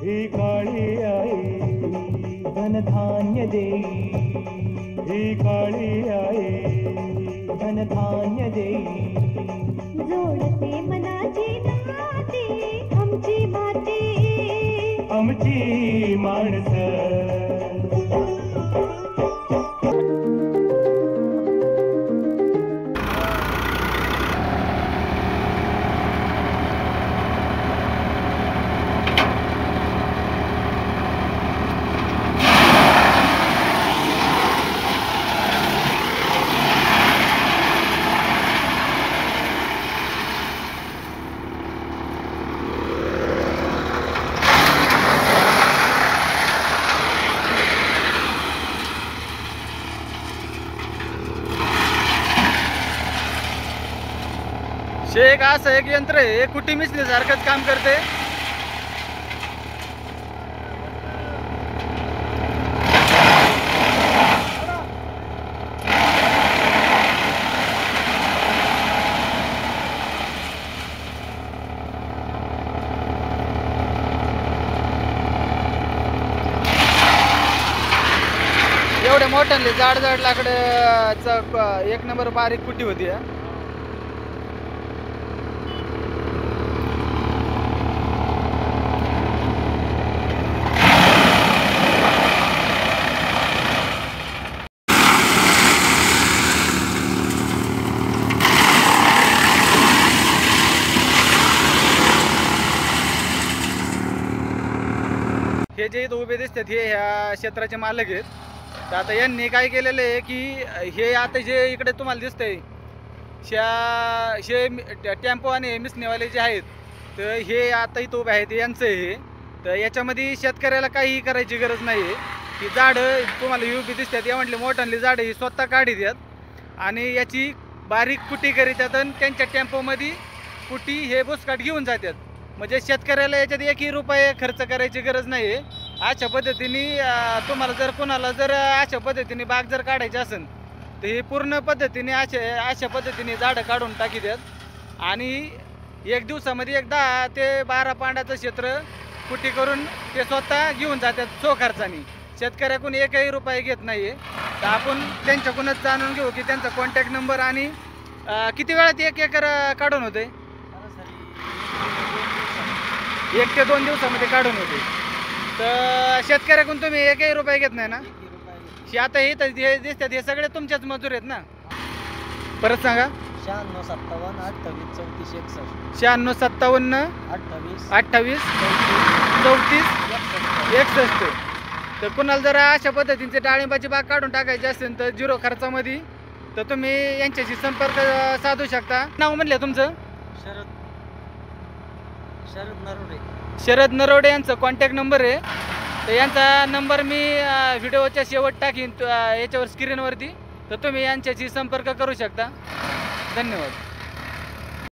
ही काळी आई धनधान्य देई, ही काळी आई धनधान्य देई, जोडते मनाची नाती आमची माती, आमची माणसं. शेक असं एक यंत्र आहे, कुटी मिसली सारखंच काम करते. एवढ्या मोठ्याने जाड जाड लाकडाचा एक नंबर बारीक कुटी होती. हे जे इथं उभे दिसतात हे ह्या क्षेत्राचे मालक आहेत. तर आता यांनी काय केलेलं आहे की हे आता जे इकडे तुम्हाला दिसतंय हे टेम्पो आणि मिसनेवाले जे आहेत तर हे आता इथं उभे आहेत यांचं हे. तर याच्यामध्ये शेतकऱ्याला काहीही करायची गरज नाही आहे. ही झाडं तुम्हाला उभी दिसतात या म्हटले मोठाली झाडं ही स्वतः काढी द्यात आणि याची बारीक कुटी करीतात आणि त्यांच्या टेम्पोमध्ये कुटी हे बुसकाट घेऊन जातात. म्हणजे शेतकऱ्याला याच्यात एकही रुपये खर्च करायची गरज नाही आहे. अशा पद्धतीने तुम्हाला जर कोणाला जर अशा पद्धतीने बाग जर काढायची असेल तर ही पूर्ण पद्धतीने अशा पद्धतीने झाडं काढून टाकी द्यात आणि एक दिवसामध्ये एक 10 ते 12 पांडाचं क्षेत्र कुटी करून ते स्वतः घेऊन जातात सो खर्चाने. शेतकऱ्याकडून एकही रुपये घेत नाही आहे. तर आपण त्यांच्याकडूनच जाणून घेऊ की त्यांचा कॉन्टॅक्ट नंबर आणि किती वेळात 1 एकर काढून होते. 1 ते 2 दिवसामध्ये काढून होते. तर शेतकऱ्याकडून तुम्ही एकही रुपये घेत नाही ना. हे आता हे दिसतात हे सगळे तुमच्याच मजूर आहेत ना. परत सांगा. 96 57 96 57 38 28 34 61. तर कुणाला जर अशा पद्धतीचे डाळिंबाची बाग काढून टाकायची असेल तर 0 खर्चामध्ये तर तुम्ही यांच्याशी संपर्क साधू शकता. नाव म्हणले तुमचं? शरद नरोडे यांचा कॉन्टॅक्ट नंबर आहे. तर यांचा नंबर मी व्हिडिओच्या शेवट टाकीन याच्यावर स्क्रीनवरती. तर तुम्ही यांच्याशी संपर्क करू शकता. धन्यवाद.